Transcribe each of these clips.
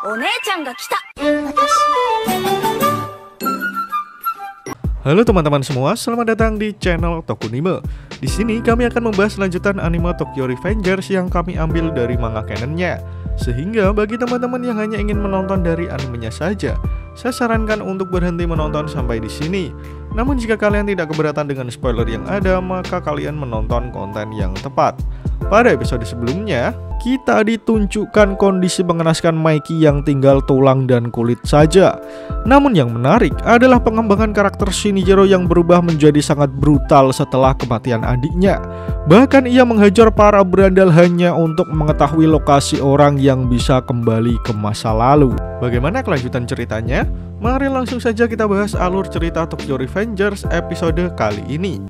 お姉ちゃんが来た。 Halo teman-teman semua, selamat datang di channel Tokunime. Di sini kami akan membahas lanjutan anime Tokyo Revengers yang kami ambil dari manga canonnya. Sehingga bagi teman-teman yang hanya ingin menonton dari animenya saja, saya sarankan untuk berhenti menonton sampai di sini. Namun jika kalian tidak keberatan dengan spoiler yang ada, maka kalian menonton konten yang tepat. Pada episode sebelumnya, kita ditunjukkan kondisi mengenaskan Maiki yang tinggal tulang dan kulit saja. Namun yang menarik adalah pengembangan karakter Shinichiro yang berubah menjadi sangat brutal setelah kematian adiknya. Bahkan ia menghajar para berandal hanya untuk mengetahui lokasi orang yang bisa kembali ke masa lalu. Bagaimana kelanjutan ceritanya? Mari langsung saja kita bahas alur cerita Tokyo Revengers episode kali ini.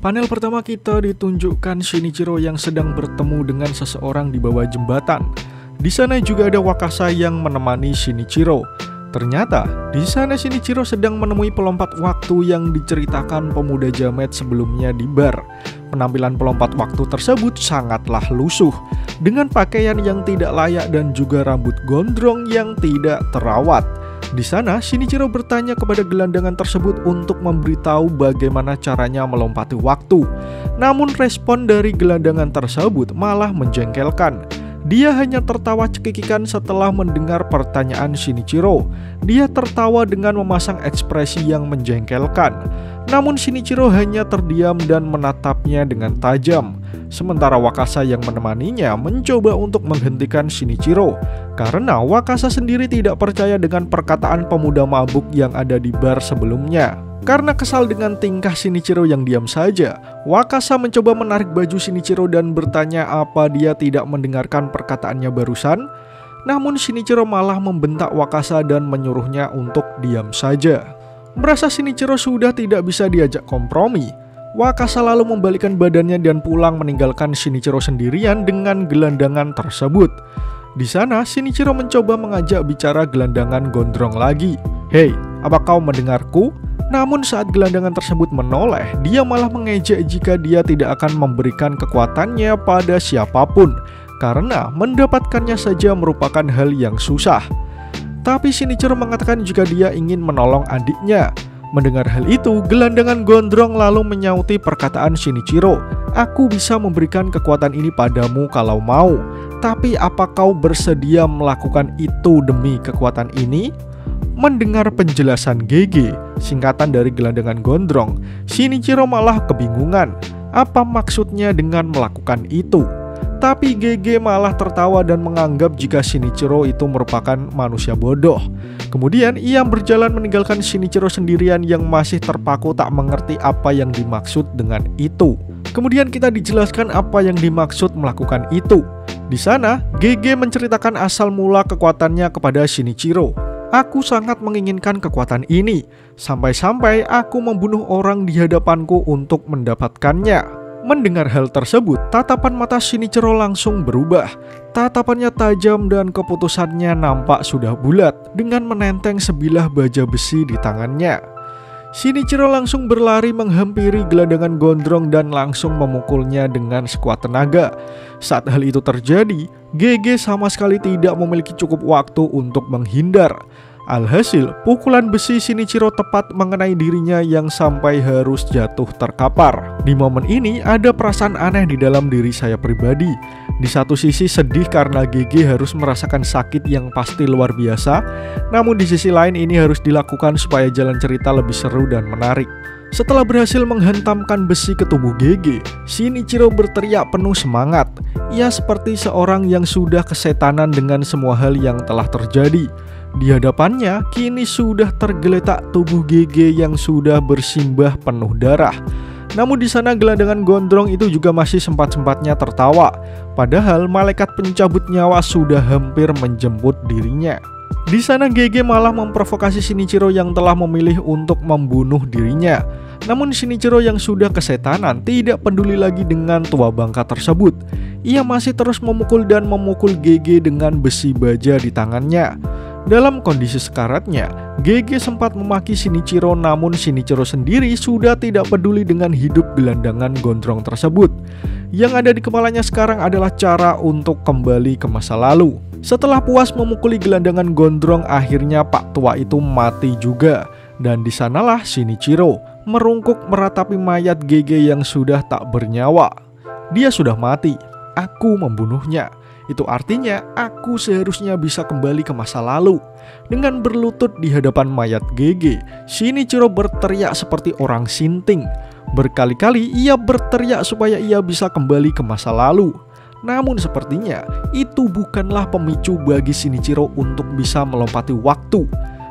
Panel pertama kita ditunjukkan Shinichiro yang sedang bertemu dengan seseorang di bawah jembatan. Di sana juga ada Wakasa yang menemani Shinichiro. Ternyata di sana Shinichiro sedang menemui pelompat waktu yang diceritakan pemuda jamet sebelumnya di bar. Penampilan pelompat waktu tersebut sangatlah lusuh, dengan pakaian yang tidak layak dan juga rambut gondrong yang tidak terawat. Di sana, Shinichiro bertanya kepada gelandangan tersebut untuk memberitahu bagaimana caranya melompati waktu. Namun respon dari gelandangan tersebut malah menjengkelkan. Dia hanya tertawa cekikikan setelah mendengar pertanyaan Shinichiro. Dia tertawa dengan memasang ekspresi yang menjengkelkan. Namun Shinichiro hanya terdiam dan menatapnya dengan tajam. Sementara Wakasa yang menemaninya mencoba untuk menghentikan Shinichiro, karena Wakasa sendiri tidak percaya dengan perkataan pemuda mabuk yang ada di bar sebelumnya. Karena kesal dengan tingkah Shinichiro yang diam saja, Wakasa mencoba menarik baju Shinichiro dan bertanya apa dia tidak mendengarkan perkataannya barusan. Namun Shinichiro malah membentak Wakasa dan menyuruhnya untuk diam saja. Merasa Shinichiro sudah tidak bisa diajak kompromi, Wakasa lalu membalikkan badannya dan pulang meninggalkan Shinichiro sendirian dengan gelandangan tersebut. Di sana Shinichiro mencoba mengajak bicara gelandangan gondrong lagi. "Hei, apa kau mendengarku?" Namun saat gelandangan tersebut menoleh, dia malah mengejek jika dia tidak akan memberikan kekuatannya pada siapapun, karena mendapatkannya saja merupakan hal yang susah. Tapi Shinichiro mengatakan jika dia ingin menolong adiknya. Mendengar hal itu, gelandangan gondrong lalu menyauti perkataan Shinichiro. "Aku bisa memberikan kekuatan ini padamu kalau mau. Tapi apa kau bersedia melakukan itu demi kekuatan ini?" Mendengar penjelasan GG, singkatan dari gelandangan gondrong, Shinichiro malah kebingungan. Apa maksudnya dengan melakukan itu? Tapi GG malah tertawa dan menganggap jika Shinichiro itu merupakan manusia bodoh. Kemudian ia berjalan meninggalkan Shinichiro sendirian yang masih terpaku tak mengerti apa yang dimaksud dengan itu. Kemudian kita dijelaskan apa yang dimaksud melakukan itu. Di sana, GG menceritakan asal mula kekuatannya kepada Shinichiro. "Aku sangat menginginkan kekuatan ini, sampai-sampai aku membunuh orang di hadapanku untuk mendapatkannya." Mendengar hal tersebut, tatapan mata Shinichiro langsung berubah. Tatapannya tajam dan keputusannya nampak sudah bulat dengan menenteng sebilah baja besi di tangannya. Shinichiro langsung berlari menghampiri gelandangan gondrong dan langsung memukulnya dengan sekuat tenaga. Saat hal itu terjadi, GG sama sekali tidak memiliki cukup waktu untuk menghindar. Alhasil, pukulan besi Shinichiro tepat mengenai dirinya yang sampai harus jatuh terkapar. Di momen ini ada perasaan aneh di dalam diri saya pribadi. Di satu sisi sedih karena GG harus merasakan sakit yang pasti luar biasa. Namun di sisi lain ini harus dilakukan supaya jalan cerita lebih seru dan menarik. Setelah berhasil menghantamkan besi ke tubuh GG, Shinichiro berteriak penuh semangat. Ia seperti seorang yang sudah kesetanan dengan semua hal yang telah terjadi. Di hadapannya kini sudah tergeletak tubuh GG yang sudah bersimbah penuh darah. Namun di sana gelandangan gondrong itu juga masih sempat-sempatnya tertawa. Padahal malaikat pencabut nyawa sudah hampir menjemput dirinya. Di sana GG malah memprovokasi Shinichiro yang telah memilih untuk membunuh dirinya. Namun Shinichiro yang sudah kesetanan tidak peduli lagi dengan tua bangka tersebut. Ia masih terus memukul dan memukul GG dengan besi baja di tangannya. Dalam kondisi sekaratnya, Gege sempat memaki Shinichiro, namun Shinichiro sendiri sudah tidak peduli dengan hidup gelandangan gondrong tersebut. Yang ada di kepalanya sekarang adalah cara untuk kembali ke masa lalu. Setelah puas memukuli gelandangan gondrong, akhirnya Pak Tua itu mati juga. Dan disanalah Shinichiro merungkuk meratapi mayat Gege yang sudah tak bernyawa. Dia sudah mati, aku membunuhnya. Itu artinya aku seharusnya bisa kembali ke masa lalu. Dengan berlutut di hadapan mayat Gege, Shinichiro berteriak seperti orang sinting. Berkali-kali ia berteriak supaya ia bisa kembali ke masa lalu. Namun sepertinya itu bukanlah pemicu bagi Shinichiro untuk bisa melompati waktu.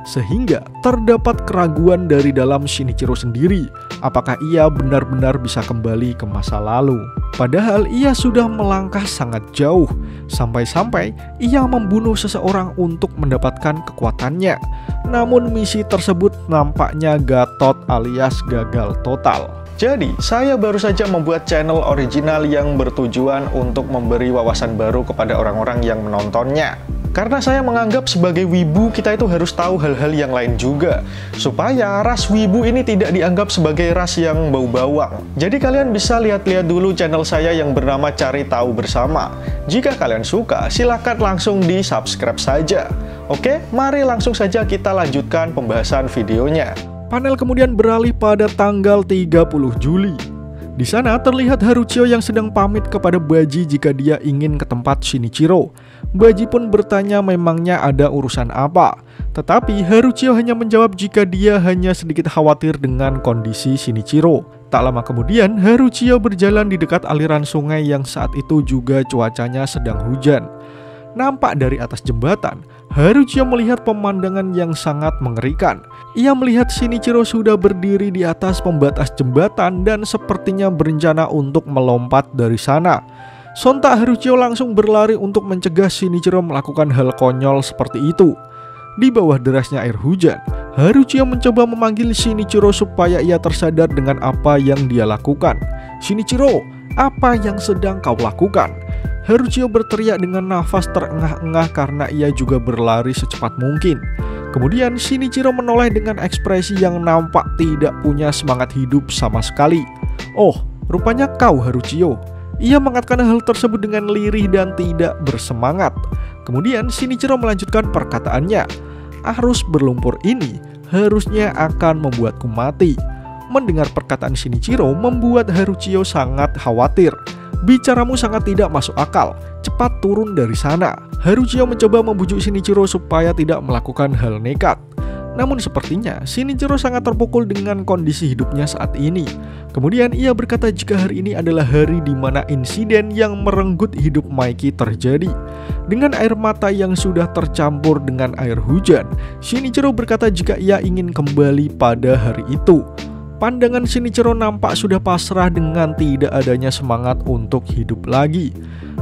Sehingga terdapat keraguan dari dalam Shinichiro sendiri, apakah ia benar-benar bisa kembali ke masa lalu. Padahal ia sudah melangkah sangat jauh, sampai-sampai ia membunuh seseorang untuk mendapatkan kekuatannya. Namun misi tersebut nampaknya gatot alias gagal total. Jadi, saya baru saja membuat channel original yang bertujuan untuk memberi wawasan baru kepada orang-orang yang menontonnya. Karena saya menganggap sebagai wibu kita itu harus tahu hal-hal yang lain juga, supaya ras wibu ini tidak dianggap sebagai ras yang bau bawang. Jadi kalian bisa lihat-lihat dulu channel saya yang bernama Cari Tahu Bersama. Jika kalian suka, silakan langsung di subscribe saja. Oke, mari langsung saja kita lanjutkan pembahasan videonya. Panel kemudian beralih pada tanggal 30 Juli. Di sana terlihat Haruchio yang sedang pamit kepada Baji jika dia ingin ke tempat Shinichiro. Baji pun bertanya memangnya ada urusan apa. Tetapi Haruchio hanya menjawab jika dia hanya sedikit khawatir dengan kondisi Shinichiro. Tak lama kemudian Haruchio berjalan di dekat aliran sungai yang saat itu juga cuacanya sedang hujan. Nampak dari atas jembatan, Haruchio melihat pemandangan yang sangat mengerikan. Ia melihat Shinichiro sudah berdiri di atas pembatas jembatan dan sepertinya berencana untuk melompat dari sana. Sontak Haruchio langsung berlari untuk mencegah Shinichiro melakukan hal konyol seperti itu. Di bawah derasnya air hujan, Haruchio mencoba memanggil Shinichiro supaya ia tersadar dengan apa yang dia lakukan. "Shinichiro, apa yang sedang kau lakukan?" Haruchio berteriak dengan nafas terengah-engah karena ia juga berlari secepat mungkin. Kemudian Shinichiro menoleh dengan ekspresi yang nampak tidak punya semangat hidup sama sekali. "Oh, rupanya kau Haruchio." Ia mengatakan hal tersebut dengan lirih dan tidak bersemangat. Kemudian Shinichiro melanjutkan perkataannya, "Arus berlumpur ini harusnya akan membuatku mati." Mendengar perkataan Shinichiro membuat Haruchio sangat khawatir. "Bicaramu sangat tidak masuk akal, cepat turun dari sana." Haruchio mencoba membujuk Shinichiro supaya tidak melakukan hal nekat. Namun sepertinya Shinichiro sangat terpukul dengan kondisi hidupnya saat ini. Kemudian ia berkata jika hari ini adalah hari di mana insiden yang merenggut hidup Maiki terjadi. Dengan air mata yang sudah tercampur dengan air hujan, Shinichiro berkata jika ia ingin kembali pada hari itu. Pandangan Shinichiro nampak sudah pasrah dengan tidak adanya semangat untuk hidup lagi.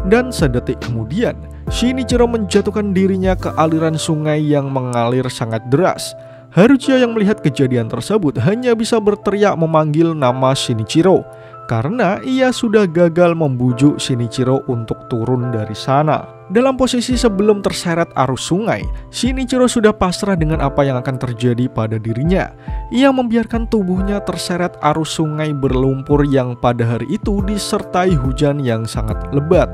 Dan sedetik kemudian, Shinichiro menjatuhkan dirinya ke aliran sungai yang mengalir sangat deras. Haruchio yang melihat kejadian tersebut hanya bisa berteriak memanggil nama Shinichiro karena ia sudah gagal membujuk Shinichiro untuk turun dari sana. Dalam posisi sebelum terseret arus sungai, Shinichiro sudah pasrah dengan apa yang akan terjadi pada dirinya. Ia membiarkan tubuhnya terseret arus sungai berlumpur yang pada hari itu disertai hujan yang sangat lebat.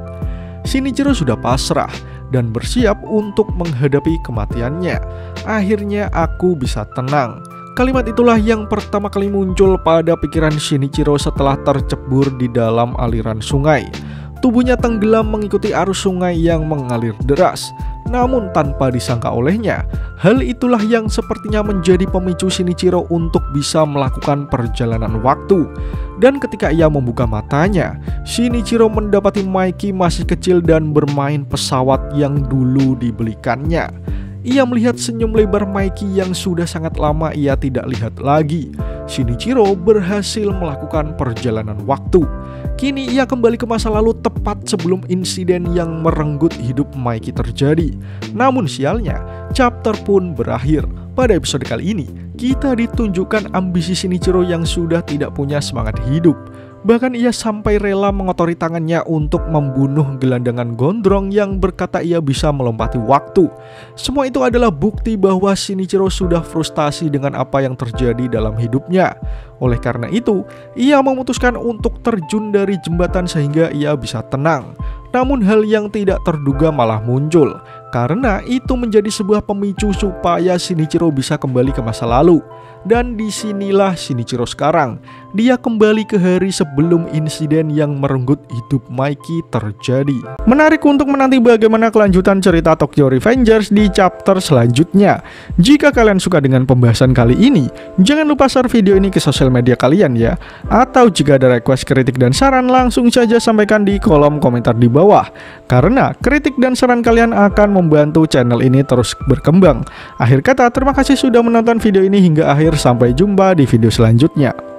Shinichiro sudah pasrah dan bersiap untuk menghadapi kematiannya. "Akhirnya aku bisa tenang." Kalimat itulah yang pertama kali muncul pada pikiran Shinichiro setelah tercebur di dalam aliran sungai. Tubuhnya tenggelam mengikuti arus sungai yang mengalir deras. Namun tanpa disangka olehnya, hal itulah yang sepertinya menjadi pemicu Shinichiro untuk bisa melakukan perjalanan waktu. Dan ketika ia membuka matanya, Shinichiro mendapati Maiki masih kecil dan bermain pesawat yang dulu dibelikannya. Ia melihat senyum lebar Maiki yang sudah sangat lama ia tidak lihat lagi. Shinichiro berhasil melakukan perjalanan waktu. Kini ia kembali ke masa lalu tepat sebelum insiden yang merenggut hidup Maiki terjadi. Namun sialnya, chapter pun berakhir. Pada episode kali ini, kita ditunjukkan ambisi Shinichiro yang sudah tidak punya semangat hidup. Bahkan ia sampai rela mengotori tangannya untuk membunuh gelandangan gondrong yang berkata ia bisa melompati waktu. Semua itu adalah bukti bahwa Shinichiro sudah frustasi dengan apa yang terjadi dalam hidupnya. Oleh karena itu, ia memutuskan untuk terjun dari jembatan sehingga ia bisa tenang. Namun hal yang tidak terduga malah muncul, karena itu menjadi sebuah pemicu supaya Shinichiro bisa kembali ke masa lalu. Dan disinilah Shinichiro sekarang. Dia kembali ke hari sebelum insiden yang merenggut hidup Mikey terjadi. Menarik untuk menanti bagaimana kelanjutan cerita Tokyo Revengers di chapter selanjutnya. Jika kalian suka dengan pembahasan kali ini, jangan lupa share video ini ke sosial media kalian ya. Atau jika ada request, kritik, dan saran, langsung saja sampaikan di kolom komentar di bawah. Karena kritik dan saran kalian akan membantu channel ini terus berkembang. Akhir kata, terima kasih sudah menonton video ini hingga akhir. Sampai jumpa di video selanjutnya.